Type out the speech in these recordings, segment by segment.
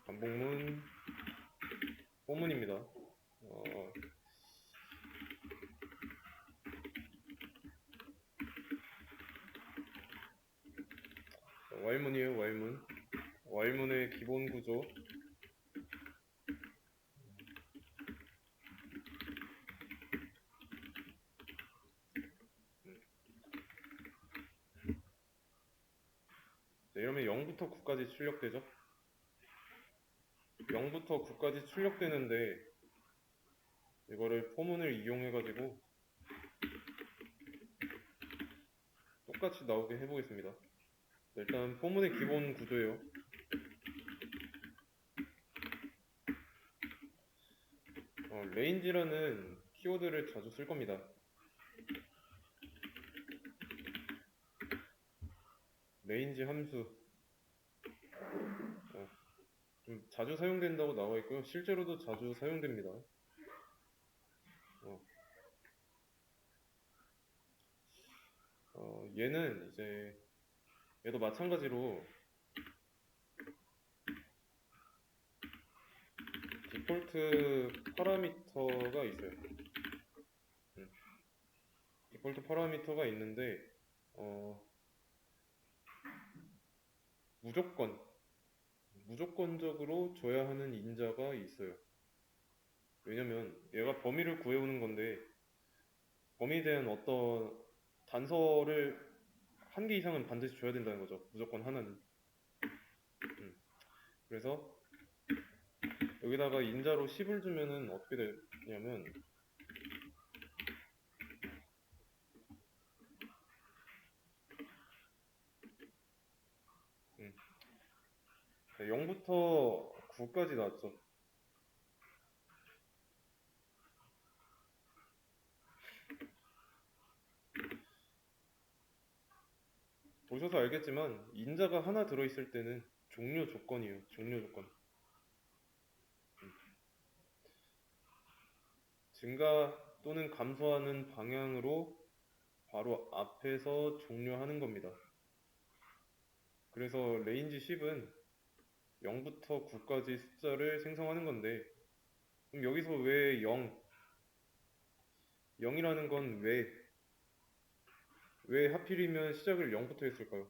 반복문, 포문입니다. 와일문이에요, 와일문. 와일문의 기본 구조. 네, 이러면 0부터 9까지 출력되죠. 0부터 9까지 출력되는데 이거를 포문을 이용해가지고 똑같이 나오게 해보겠습니다. 네, 일단 포문의 기본 구조예요. 레인지라는 키워드를 자주 쓸 겁니다. 레인지 함수 좀 자주 사용된다고 나와 있고요. 실제로도 자주 사용됩니다. 얘는 이제 얘도 마찬가지로 디폴트 파라미터가 있어요. 디폴트 파라미터가 있는데 무조건적으로 줘야 하는 인자가 있어요. 왜냐면 얘가 범위를 구해오는 건데 범위에 대한 어떤 단서를 한 개 이상은 반드시 줘야 된다는 거죠. 무조건 하나는. 그래서 여기다가 인자로 10을 주면은 어떻게 되냐면 0부터 9까지 나왔죠. 보셔서 알겠지만 인자가 하나 들어있을 때는 종료 조건이에요. 종료 조건. 증가 또는 감소하는 방향으로 바로 앞에서 종료하는 겁니다. 그래서 레인지 10은 0부터 9까지 숫자를 생성하는 건데 그럼 여기서 왜 0이라는 건 왜 하필이면 시작을 0부터 했을까요?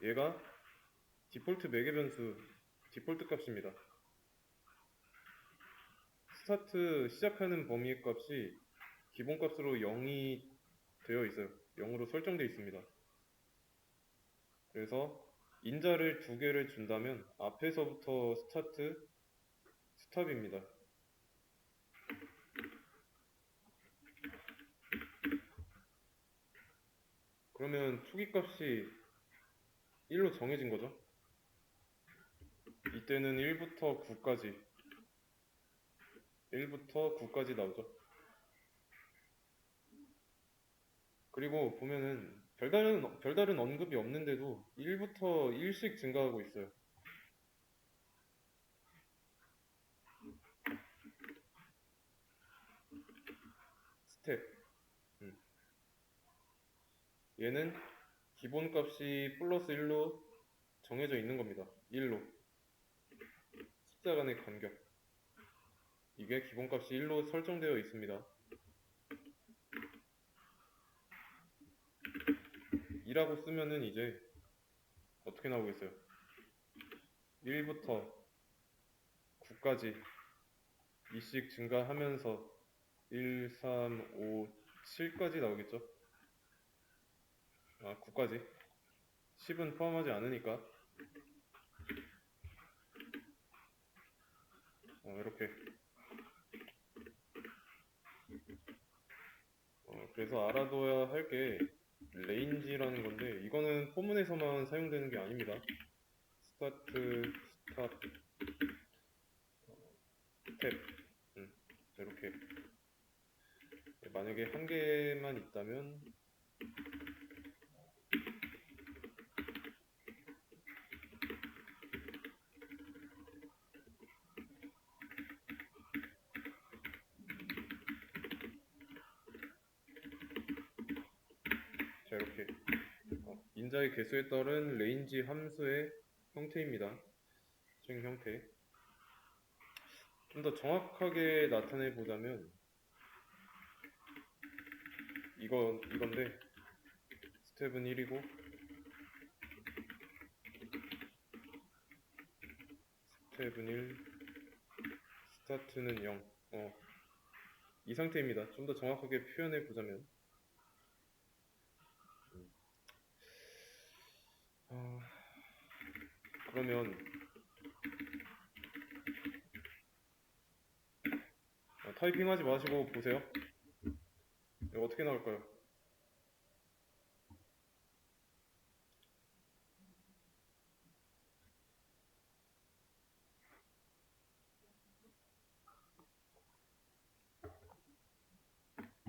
얘가 디폴트 매개 변수 디폴트 값입니다. 스타트 시작하는 범위의 값이 기본 값으로 0이 되어 있어요. 0으로 설정되어 있습니다. 그래서 인자를 두 개를 준다면 앞에서부터 스타트, 스탑입니다. 그러면 초기 값이 1로 정해진 거죠. 이때는 1부터 9까지 나오죠. 그리고 보면은 별다른 언급이 없는데도 1부터 1씩 증가하고 있어요. 스텝. 얘는 기본값이 플러스 1로 정해져 있는 겁니다. 1로. 숫자 간의 간격. 이게 기본값이 1로 설정되어 있습니다. 2라고 쓰면은 이제 어떻게 나오겠어요? 1부터 9까지 2씩 증가하면서 1, 3, 5, 7까지 나오겠죠? 9까지. 10은 포함하지 않으니까. 이렇게. 그래서 알아둬야 할 게 레인지라는 건데, 이거는 포문에서만 사용되는 게 아닙니다. 스타트, 스탑, 스텝. 이렇게. 만약에 한 개만 있다면, 자, 이렇게. 인자의 개수에 따른 레인지 함수의 형태입니다. 스트링 형태. 좀 더 정확하게 나타내 보자면 이건데 스텝은 1이고 스텝은 1, 스타트는 0. 이 상태입니다. 좀 더 정확하게 표현해 보자면 그러면 타이핑하지 마시고 보세요. 이거 어떻게 나올까요?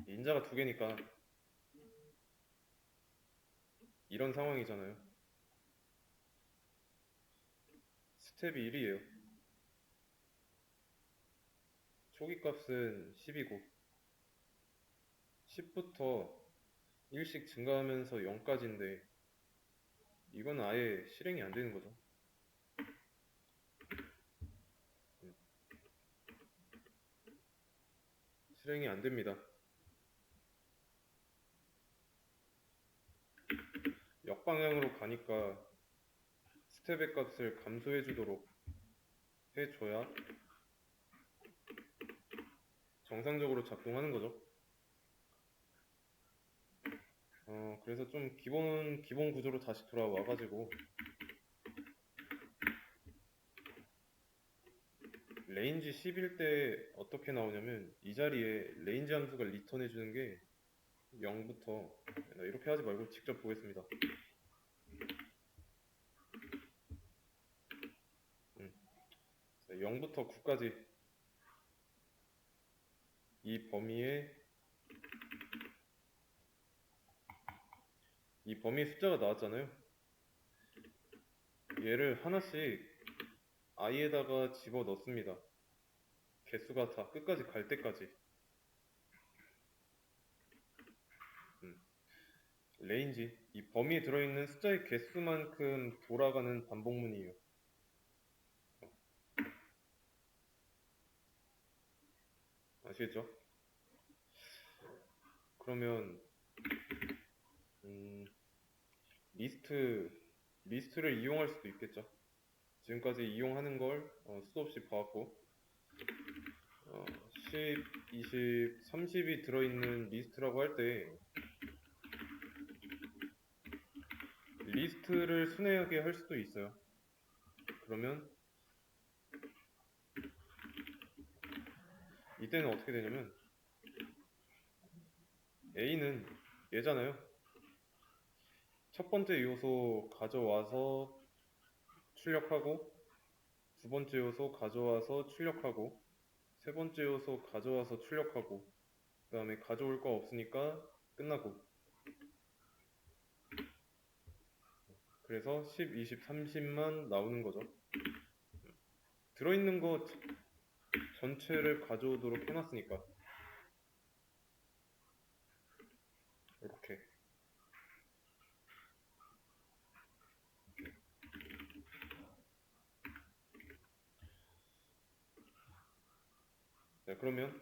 인자가 두 개니까 이런 상황이잖아요. 스텝이 1이에요. 초기 값은 10이고 10부터 1씩 증가하면서 0까지인데 이건 아예 실행이 안 되는 거죠. 실행이 안 됩니다. 역방향으로 가니까 스텝의 값을 감소해 주도록 해줘야 정상적으로 작동하는 거죠. 그래서 좀 기본 구조로 다시 돌아와가지고 레인지 10일 때 어떻게 나오냐면 이 자리에 레인지 함수가 리턴해 주는 게 0부터 이렇게 하지 말고 직접 보겠습니다. 0부터 9까지 이 범위의 숫자가 나왔잖아요. 얘를 하나씩 i에다가 집어 넣습니다. 개수가 다 끝까지 갈 때까지. 레인지, 이 범위에 들어있는 숫자의 개수만큼 돌아가는 반복문이에요. 아시겠죠? 그러면 리스트를 이용할 수도 있겠죠. 지금까지 이용하는 걸 수도 없이 봐왔고 10, 20, 30이 들어있는 리스트라고 할 때 리스트를 순회하게 할 수도 있어요. 그러면 이때는 어떻게 되냐면 A는 얘잖아요. 첫 번째 요소 가져와서 출력하고 두 번째 요소 가져와서 출력하고 세 번째 요소 가져와서 출력하고 그 다음에 가져올 거 없으니까 끝나고 그래서 10, 20, 30만 나오는 거죠. 들어있는 거 전체를 가져오도록 해놨으니까 이렇게 네, 그러면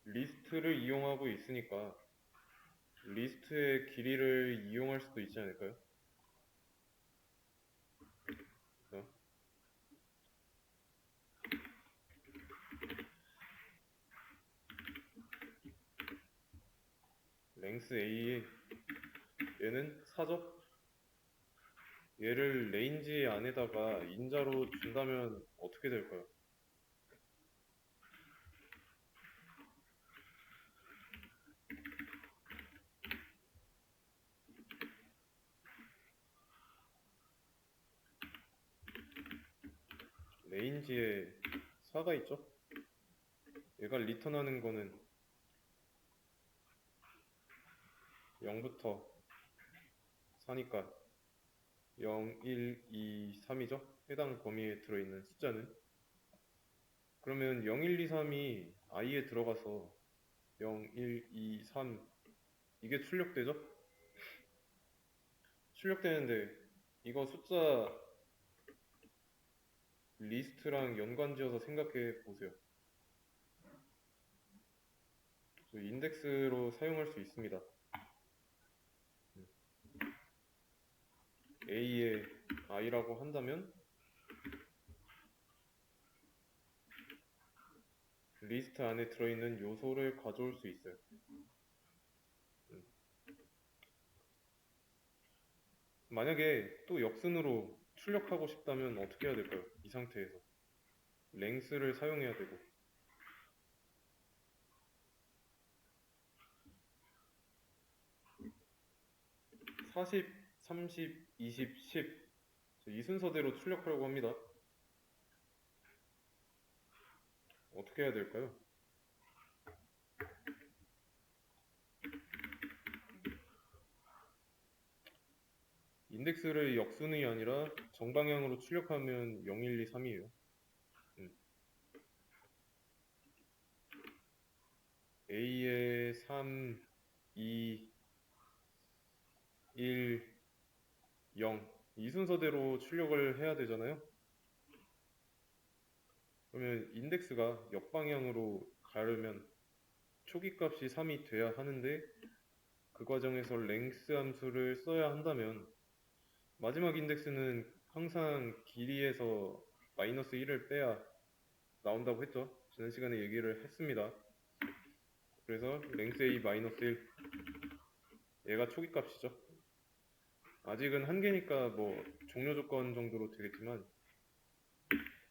리스트를 이용하고 있으니까 리스트의 길이를 이용할 수도 있지 않을까요? 랭스 A에 얘는 4죠? 얘를 레인지 안에다가 인자로 준다면 어떻게 될까요? 레인지에 4가 있죠? 얘가 리턴하는 거는 0부터 4니까 0, 1, 2, 3이죠? 해당 범위에 들어있는 숫자는 그러면 0, 1, 2, 3이 i에 들어가서 0, 1, 2, 3 이게 출력되죠? 출력되는데 이거 숫자 리스트랑 연관지어서 생각해 보세요. 인덱스로 사용할 수 있습니다. A에 i라고 한다면 리스트 안에 들어있는 요소를 가져올 수 있어요. 만약에 또 역순으로 출력하고 싶다면 어떻게 해야 될까요? 이 상태에서 length를 사용해야 되고 40, 30, 20, 10 이 순서대로 출력하려고 합니다. 어떻게 해야 될까요? 인덱스를 역순이 아니라 정방향으로 출력하면 0, 1, 2, 3이에요. A에 3, 2, 1, 0 이 순서대로 출력을 해야 되잖아요. 그러면 인덱스가 역방향으로 가려면 초기값이 3이 돼야 하는데 그 과정에서 length 함수를 써야 한다면 마지막 인덱스는 항상 길이에서 마이너스 1을 빼야 나온다고 했죠. 지난 시간에 얘기를 했습니다. 그래서 length a 마이너스 1 얘가 초기값이죠. 아직은 한 개니까 뭐 종료 조건 정도로 되겠지만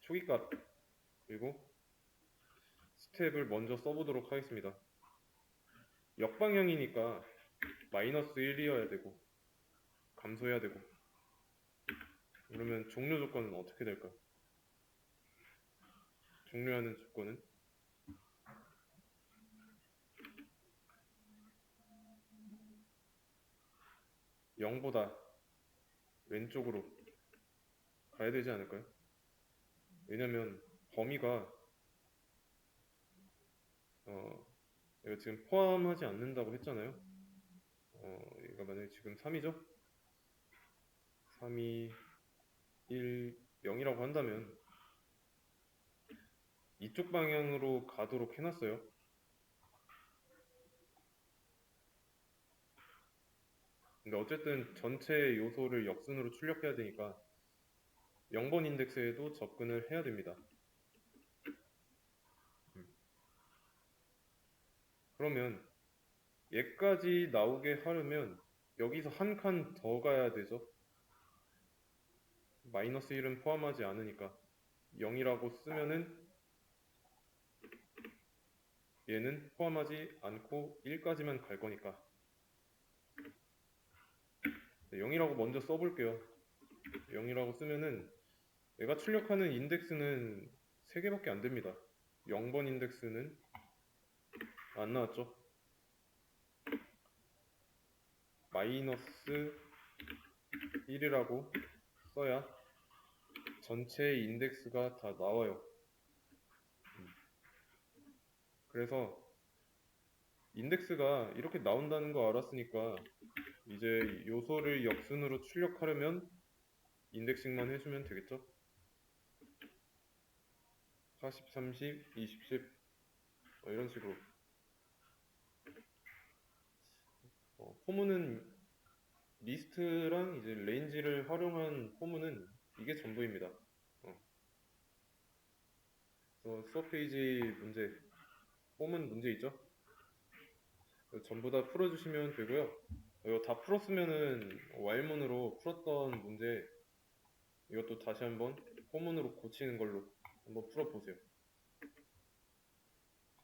초기값 그리고 스텝을 먼저 써보도록 하겠습니다. 역방향이니까 마이너스 1이어야 되고 감소해야 되고 그러면 종료 조건은 어떻게 될까요? 종료하는 조건은 0보다 왼쪽으로 가야 되지 않을까요? 왜냐면 범위가 얘가 지금 포함하지 않는다고 했잖아요. 얘가 만약에 지금 3이죠? 3이 1, 0이라고 한다면 이쪽 방향으로 가도록 해놨어요. 근데 어쨌든 전체 요소를 역순으로 출력해야 되니까 0번 인덱스에도 접근을 해야 됩니다. 그러면 얘까지 나오게 하려면 여기서 한 칸 더 가야 되죠. 마이너스 1은 포함하지 않으니까 0이라고 쓰면은 얘는 포함하지 않고 1까지만 갈 거니까 0이라고 먼저 써볼게요. 0이라고 쓰면은 내가 출력하는 인덱스는 3개밖에 안 됩니다. 0번 인덱스는 안 나왔죠. 마이너스 1이라고 써야 전체 인덱스가 다 나와요. 그래서 인덱스가 이렇게 나온다는 거 알았으니까 이제 요소를 역순으로 출력하려면 인덱싱만 해주면 되겠죠? 40, 30, 20, 10 이런 식으로 포문은 리스트랑 이제 레인지를 활용한 포문은 이게 전부입니다. 수업 페이지 문제, 포문 문제 있죠? 전부 다 풀어주시면 되고요. 이거 다 풀었으면은 Y문으로 풀었던 문제 이것도 다시 한번 포문으로 고치는 걸로 한번 풀어보세요.